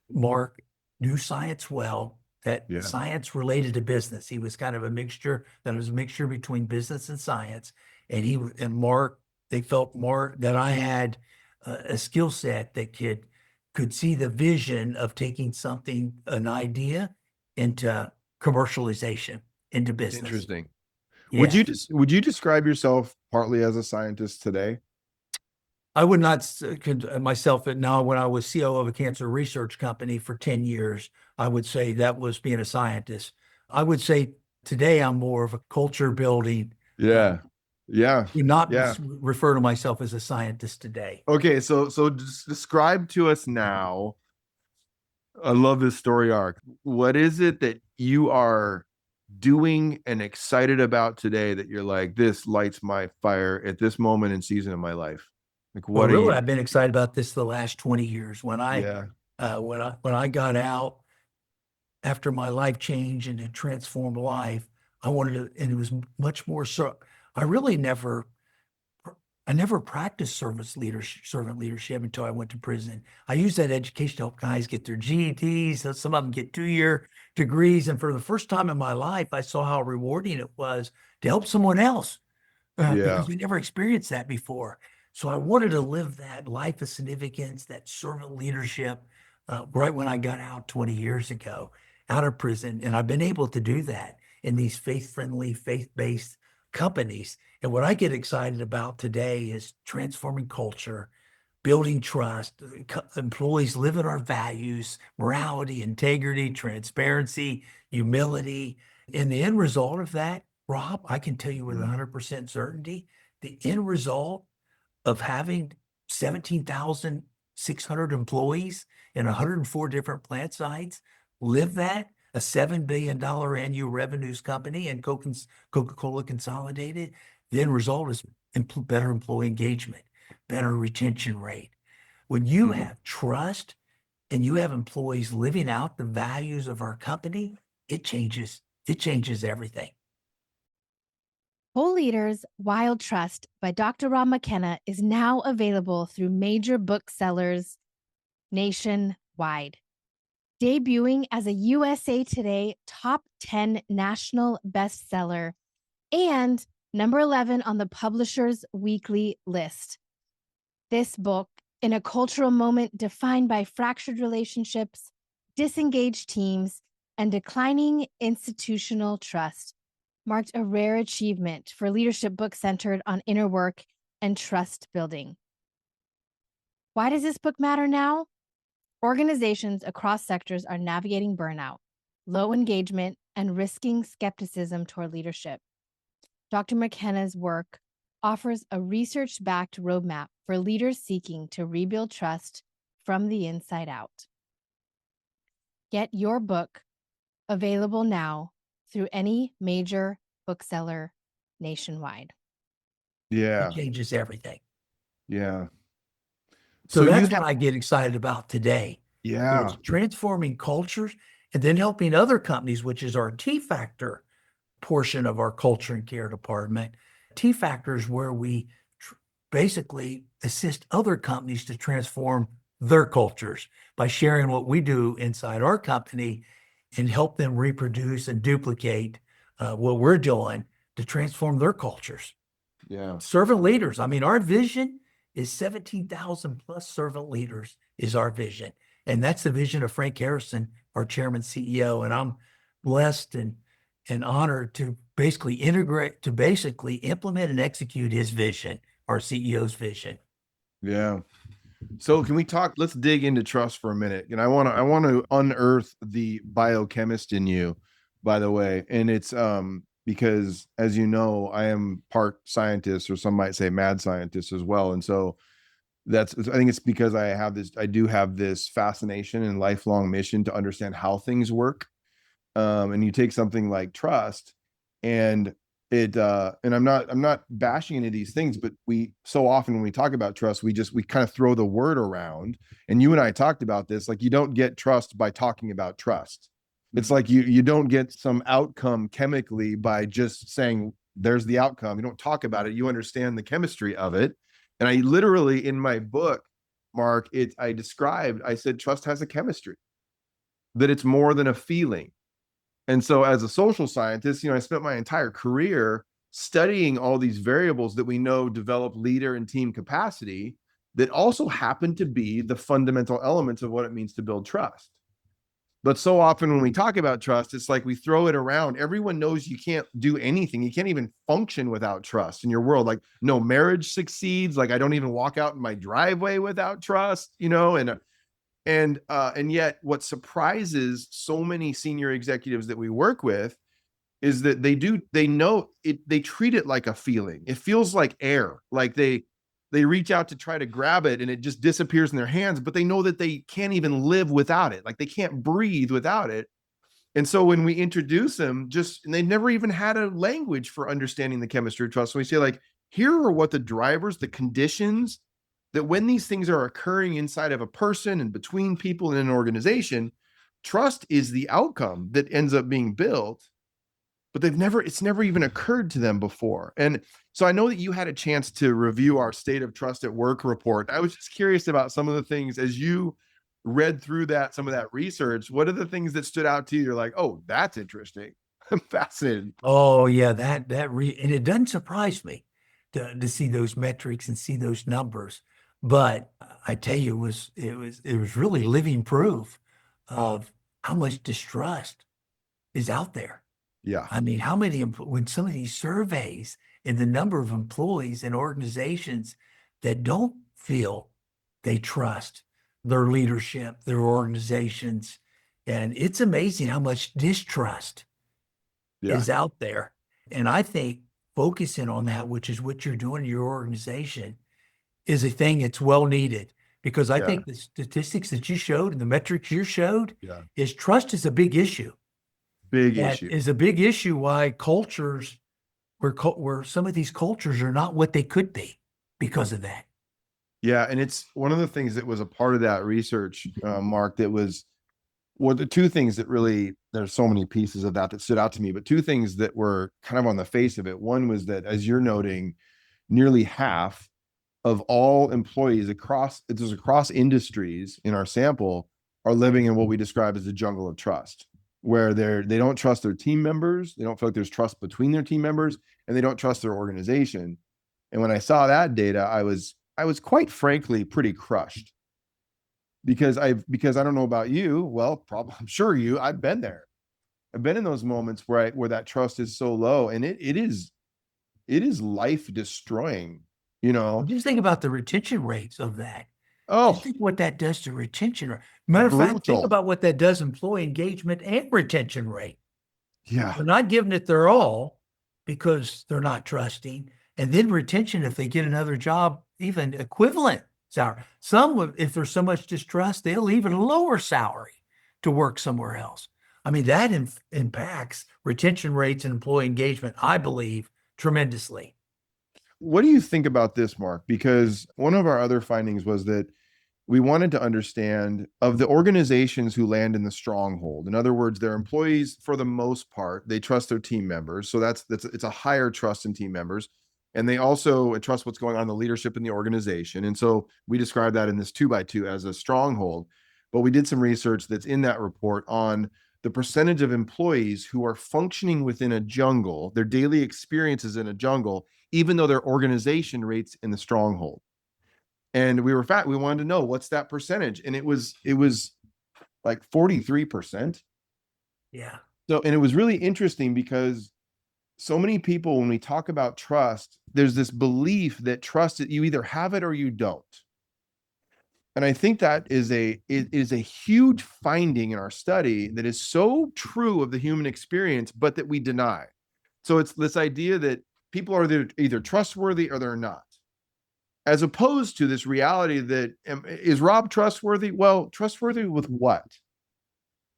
Mark knew science well, that science related to business. He was kind of a mixture, between business and science. And Mark, they felt that I had a skill set that could see the vision of taking something, an idea, into commercialization, into business. Interesting. Yeah. Would you describe yourself partly as a scientist today? I would not myself now, when I was COO of a cancer research company for 10 years, I would say that was being a scientist. I would say today I'm more of a culture building. Yeah. Would not refer to myself as a scientist today. Okay. So just describe to us now. I love this story arc. What is it that you are doing and excited about today that you're like, this lights my fire at this moment and season of my life? Like, what really, I've been excited about this the last 20 years. When I Yeah. when I got out, after my life change and a transformed life, I wanted to, and it was much more so. I really never practiced servant leadership until I went to prison. I used that education to help guys get their GEDs. So some of them get 2-year degrees. And for the first time in my life, I saw how rewarding it was to help someone else because we never experienced that before. So I wanted to live that life of significance, that servant leadership, right when I got out 20 years ago, out of prison. And I've been able to do that in these faith-friendly, faith-based companies. And what I get excited about today is transforming culture, building trust, employees living our values, morality, integrity, transparency, humility. And the end result of that, Rob, I can tell you with 100% certainty, the end result of having 17,600 employees in 104 different plant sites live that, a $7 billion annual revenues company and Coca-Cola Consolidated, the end result is better employee engagement, better retention rate. When you have trust and you have employees living out the values of our company, it changes everything. Whole Leaders Wild Trust by Dr. Rob McKenna is now available through major booksellers nationwide. Debuting as a USA Today top 10 national bestseller and number 11 on the Publishers Weekly list. This book, in a cultural moment defined by fractured relationships, disengaged teams, and declining institutional trust, marked a rare achievement for leadership book centered on inner work and trust building. Why does this book matter now? Organizations across sectors are navigating burnout, low engagement, and risking skepticism toward leadership. Dr. McKenna's work offers a research-backed roadmap for leaders seeking to rebuild trust from the inside out. Get your book available now through any major bookseller nationwide. It changes everything. Yeah. So that's what I get excited about today. Yeah. It's transforming cultures and then helping other companies, which is our T-Factor portion of our culture and care department. T-Factor is where we basically assist other companies to transform their cultures by sharing what we do inside our company and help them reproduce and duplicate what we're doing to transform their cultures. Yeah. Servant leaders. I mean, our vision is 17,000 plus servant leaders is our vision. And that's the vision of Frank Harrison, our chairman CEO. And I'm blessed and honored to basically implement and execute his vision, our CEO's vision. Yeah. So can we talk, let's dig into trust for a minute. And I want to unearth the biochemist in you, by the way. And it's because, as you know, I am part scientist, or some might say mad scientist as well. And so I think it's because I do have this fascination and lifelong mission to understand how things work. And you take something like trust, and and I'm not bashing any of these things, but we so often when we talk about trust, we kind of throw the word around. And you and I talked about this, like, you don't get trust by talking about trust. It's like you don't get some outcome chemically by just saying there's the outcome. You don't talk about it. You understand the chemistry of it. And I literally, in my book, Mark, I said trust has a chemistry, that it's more than a feeling. And so as a social scientist, I spent my entire career studying all these variables that we know develop leader and team capacity that also happen to be the fundamental elements of what it means to build trust. But so often when we talk about trust, it's like we throw it around. Everyone knows you can't do anything. You can't even function without trust in your world. Like, no marriage succeeds. Like, I don't even walk out in my driveway without trust, and yet what surprises so many senior executives that we work with is that they know it, they treat it like a feeling. It feels like air. Like they reach out to try to grab it and it just disappears in their hands, but they know that they can't even live without it. Like, they can't breathe without it. And so when we introduce them, and they never even had a language for understanding the chemistry of trust. So we say, like, here are what the drivers, the conditions that when these things are occurring inside of a person and between people in an organization, trust is the outcome that ends up being built, but it's never even occurred to them before. And so I know that you had a chance to review our State of Trust at Work report. I was just curious about some of the things as you read through some of that research. What are the things that stood out to you? You're like, oh, that's interesting. I'm fascinated. Oh yeah, and it doesn't surprise me to see those metrics and see those numbers. But I tell you, it was really living proof of how much distrust is out there. Yeah. I mean, when some of these surveys and the number of employees and organizations that don't feel they trust their leadership, their organizations, and it's amazing how much distrust is out there. And I think focusing on that, which is what you're doing in your organization, is a thing that's well needed. Because I think the statistics that you showed and the metrics you showed is trust is a big issue. Big issue. Is a big issue why cultures, where some of these cultures are not what they could be because of that. Yeah. And it's one of the things that was a part of that research, Mark, that was, well, the two things that really, there's so many pieces of that stood out to me, but two things that were kind of on the face of it. One was that, as you're noting, nearly half of all employees across industries in our sample are living in what we describe as the jungle of trust, where they don't trust their team members, they don't feel like there's trust between their team members, and they don't trust their organization. And when I saw that data, I was quite frankly pretty crushed. Because I don't know about you. Well, probably I'm sure I've been there. I've been in those moments where that trust is so low, and it is life destroying, you know. Just think about the retention rates of that. Oh, just think what that does to retention rate. Matter of fact, think about what that does employee engagement and retention rate. Yeah. They're not giving it their all because they're not trusting. And then retention, if they get another job, even equivalent salary. Some, if there's so much distrust, they'll even lower salary to work somewhere else. I mean, that impacts retention rates and employee engagement, I believe, tremendously. What do you think about this, Mark? Because one of our other findings was that we wanted to understand of the organizations who land in the stronghold. In other words, their employees, for the most part, they trust their team members. So it's a higher trust in team members. And they also trust what's going on in the leadership in the organization. And so we describe that in this 2x2 as a stronghold. But we did some research that's in that report on the percentage of employees who are functioning within a jungle, their daily experiences in a jungle, even though their organization rates in the stronghold. And we wanted to know what's that percentage. And it was like 43%. Yeah. So, and it was really interesting because so many people, when we talk about trust, there's this belief that trust, you either have it or you don't. And I think that is a huge finding in our study that is so true of the human experience, but that we deny. So it's this idea that people are either trustworthy or they're not, as opposed to this reality that is Rob trustworthy? Well, trustworthy with what?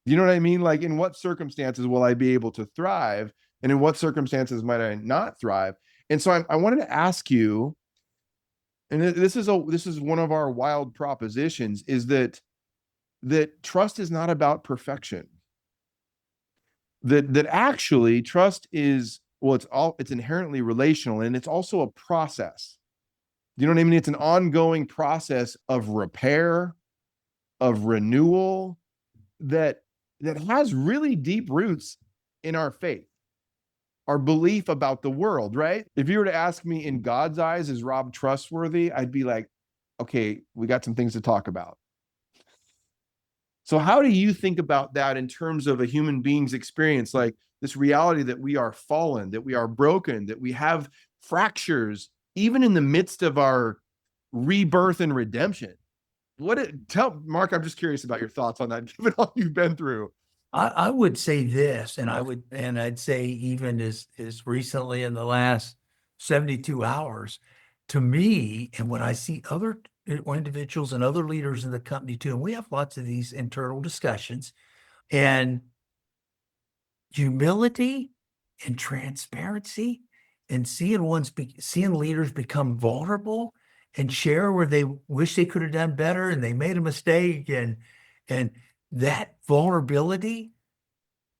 You know what I mean? Like, in what circumstances will I be able to thrive? And in what circumstances might I not thrive? And so I wanted to ask you, and this is one of our wild propositions, is that trust is not about perfection. That actually trust is, well, it's inherently relational, and it's also a process. You know what I mean? It's an ongoing process of repair, of renewal, that has really deep roots in our faith, our belief about the world, right? If you were to ask me, in God's eyes, is Rob trustworthy? I'd be like, okay, we got some things to talk about. So how do you think about that in terms of a human being's experience, like this reality that we are fallen, that we are broken, that we have fractures, even in the midst of our rebirth and redemption? Mark, I'm just curious about your thoughts on that, given all you've been through. I would say this, and I'd say even as recently in the last 72 hours, to me, and when I see other individuals and other leaders in the company too, and we have lots of these internal discussions, and humility and transparency, and seeing leaders become vulnerable and share where they wish they could have done better and they made a mistake, and that vulnerability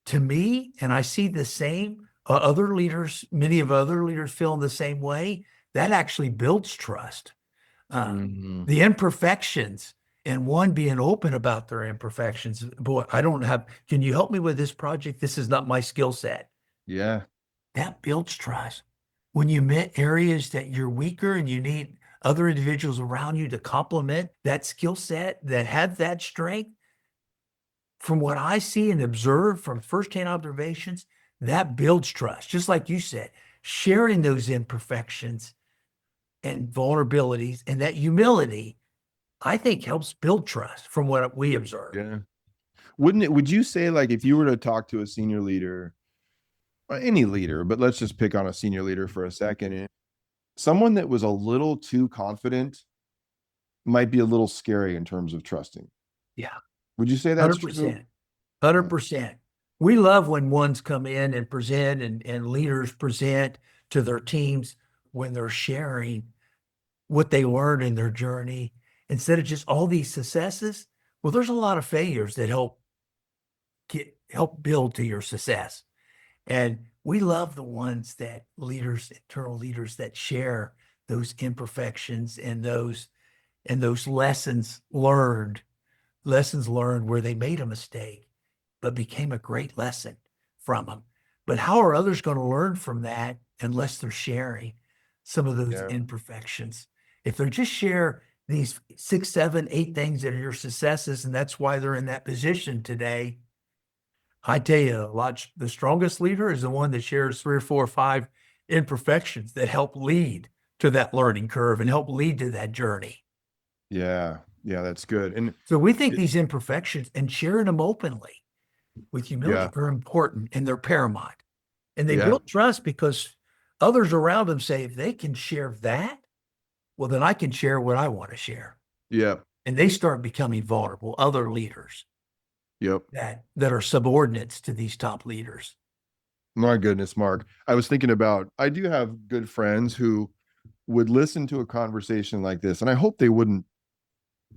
to me, and I see the same, other leaders, many of other leaders feeling the same way, that actually builds trust. Mhm. The imperfections and one being open about their imperfections. Boy, can you help me with this project? This is not my skill set. Yeah. That builds trust. When you met areas that you're weaker and you need other individuals around you to complement that skill set that have that strength, from what I see and observe from firsthand observations, that builds trust. Just like you said, sharing those imperfections and vulnerabilities and that humility, I think helps build trust from what we observe. Yeah. Would you say, like, if you were to talk to a senior leader, or any leader, but let's just pick on a senior leader for a second, someone that was a little too confident might be a little scary in terms of trusting. Yeah, Would you say that's true? 100%. 100%. We love when ones come in and present and leaders present to their teams when they're sharing what they learned in their journey instead of just all these successes. Well, there's a lot of failures that help build to your success. And we love the ones that internal leaders that share those imperfections and those lessons learned where they made a mistake, but became a great lesson from them. But how are others going to learn from that unless they're sharing some of those Yeah. imperfections? If they just share these 6, 7, 8 things that are your successes, and that's why they're in that position today, I tell you, the strongest leader is the one that shares 3 or 4 or 5 imperfections that help lead to that learning curve and help lead to that journey. Yeah. Yeah, that's good. And So we think these imperfections and sharing them openly with humility yeah. are important and they're paramount. And they Yeah. build trust because others around them say, if they can share that, well, then I can share what I want to share. Yeah. And they start becoming vulnerable, other leaders Yep. that are subordinates to these top leaders. My goodness, Mark. I was thinking about, I do have good friends who would listen to a conversation like this, and I hope they wouldn't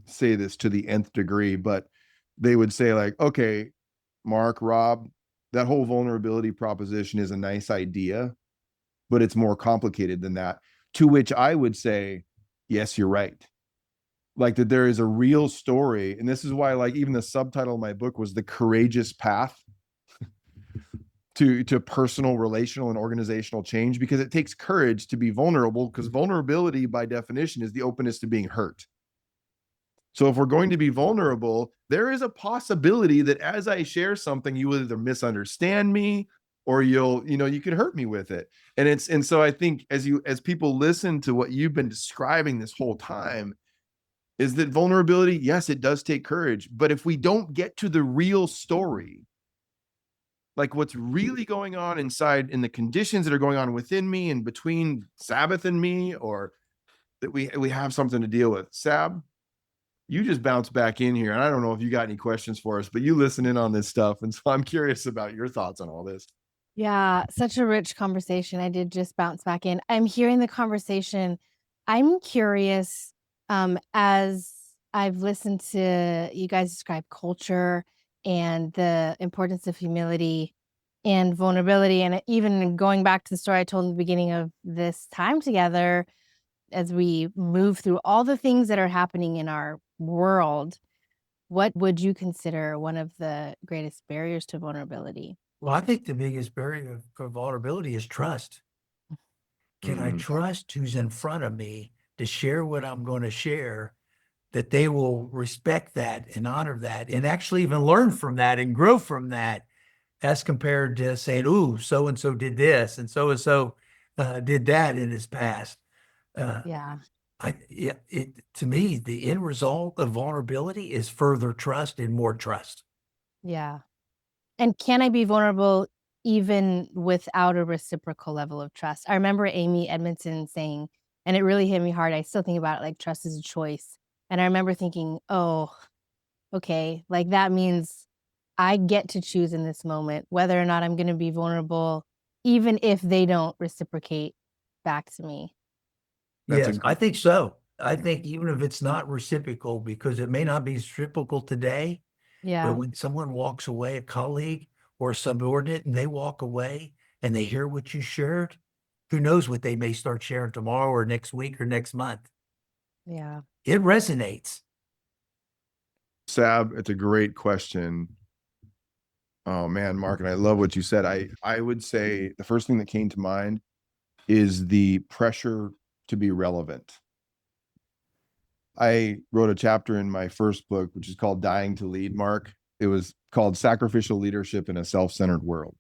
say this to the nth degree, but they would say, like, okay, Mark, Rob, that whole vulnerability proposition is a nice idea, but it's more complicated than that. To which I would say, yes, you're right. Like, that there is a real story. And this is why, like, even the subtitle of my book was The Courageous Path to personal, relational, and organizational change, because it takes courage to be vulnerable, because vulnerability by definition is the openness to being hurt. So if we're going to be vulnerable, there is a possibility that as I share something, you will either misunderstand me or you could hurt me with it. And so I think as people listen to what you've been describing this whole time, is that vulnerability, yes, it does take courage, but if we don't get to the real story, like what's really going on inside in the conditions that are going on within me and between Sabeth and me, or that we have something to deal with. Sab, you just bounced back in here, and I don't know if you got any questions for us, but you listen in on this stuff, and so I'm curious about your thoughts on all this. Yeah, such a rich conversation. I did just bounce back in. I'm hearing the conversation. I'm curious, as I've listened to you guys describe culture and the importance of humility and vulnerability, and even going back to the story I told in the beginning of this time together, as we move through all the things that are happening in our world, what would you consider one of the greatest barriers to vulnerability? Well, I think the biggest barrier for vulnerability is trust. Can I trust who's in front of me to share what I'm going to share, that they will respect that and honor that and actually even learn from that and grow from that, as compared to saying, ooh, so-and-so did this and so-and-so did that in his past. Yeah. To me, the end result of vulnerability is further trust and more trust. Yeah. And can I be vulnerable even without a reciprocal level of trust? I remember Amy Edmondson saying, and it really hit me hard. I still think about it like trust is a choice. And I remember thinking, oh, okay, like that means I get to choose in this moment whether or not I'm going to be vulnerable, even if they don't reciprocate back to me. Yes, I think so. I think even if it's not reciprocal, because it may not be reciprocal today, Yeah. But when someone walks away, a colleague or a subordinate, and they walk away and they hear what you shared, who knows what they may start sharing tomorrow or next week or next month. Yeah. It resonates. Sab, it's a great question. Oh man, Mark, and I love what you said. I would say the first thing that came to mind is the pressure to be relevant. I wrote a chapter in my first book, which is called Dying to Lead, Mark. It was called Sacrificial Leadership in a Self-Centered World.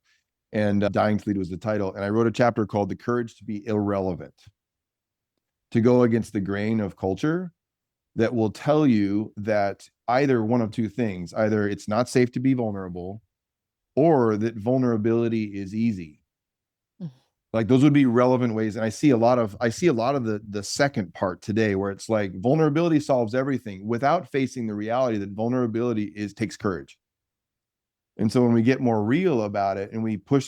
And Dying to Lead was the title. And I wrote a chapter called The Courage to Be Irrelevant, to go against the grain of culture that will tell you that either one of two things, either it's not safe to be vulnerable, or that vulnerability is easy. Like those would be relevant ways. And I see a lot of the second part today, where it's like vulnerability solves everything, without facing the reality that vulnerability takes courage. And so when we get more real about it and we push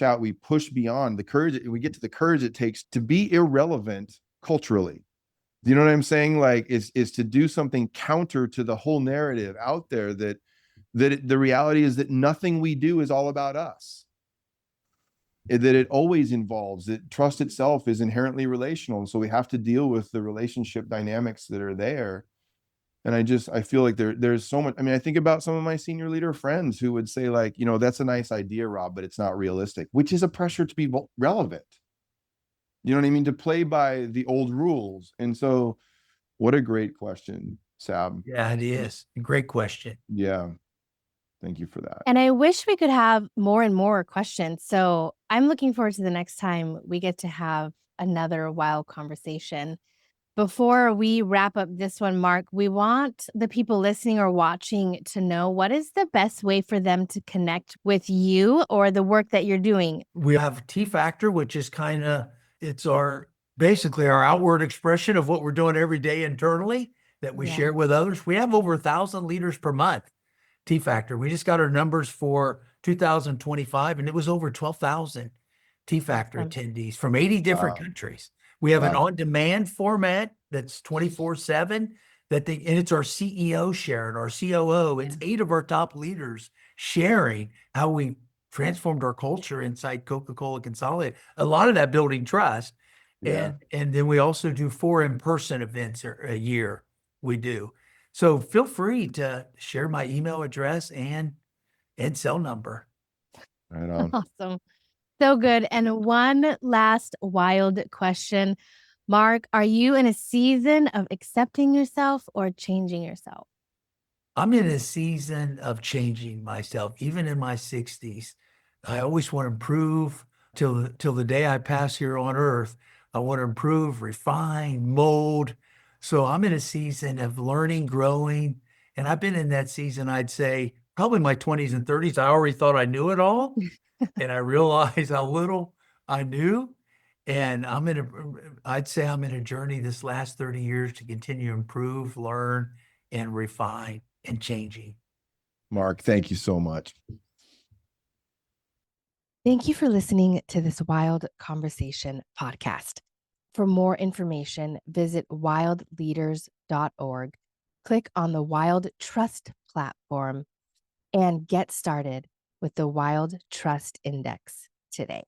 beyond the courage, we get to the courage it takes to be irrelevant culturally. Do you know what I'm saying? Like is to do something counter to the whole narrative out there that the reality is that nothing we do is all about us. That it always involves that trust itself is inherently relational. And so we have to deal with the relationship dynamics that are there. And I feel like there's so much. I mean, I think about some of my senior leader friends who would say like, you know, that's a nice idea, Rob, but it's not realistic, which is a pressure to be relevant. You know what I mean? To play by the old rules. And so what a great question, Sab. Yeah, it is. Great question. Yeah. Thank you for that. And I wish we could have more and more questions. So I'm looking forward to the next time we get to have another wild conversation. Before we wrap up this one, Mark, we want the people listening or watching to know, what is the best way for them to connect with you or the work that you're doing? We have T Factor, which is it's basically our outward expression of what we're doing every day internally that we share with others. We have over 1,000 leaders per month. T Factor. We just got our numbers for 2025, and it was over 12,000 T Factor attendees from 80 different countries. We have an on-demand format that's 24/7 and it's our CEO sharing, our COO. It's 8 of our top leaders sharing how we transformed our culture inside Coca-Cola Consolidated. A lot of that building trust. And then we also do 4 in-person events a year. We do. So feel free to share my email address and cell number. Right on. Awesome. So good. And one last wild question. Mark, are you in a season of accepting yourself or changing yourself? I'm in a season of changing myself, even in my 60s. I always want to improve till the day I pass here on earth. I want to improve, refine, mold. So I'm in a season of learning, growing. And I've been in that season, I'd say, probably my 20s and 30s. I already thought I knew it all. And I realized how little I knew. And I'd say I'm in a journey this last 30 years to continue to improve, learn, and refine and changing. Mark, thank you so much. Thank you for listening to this Wild Conversation podcast. For more information, visit wildleaders.org, click on the Wild Trust platform, and get started with the Wild Trust Index today.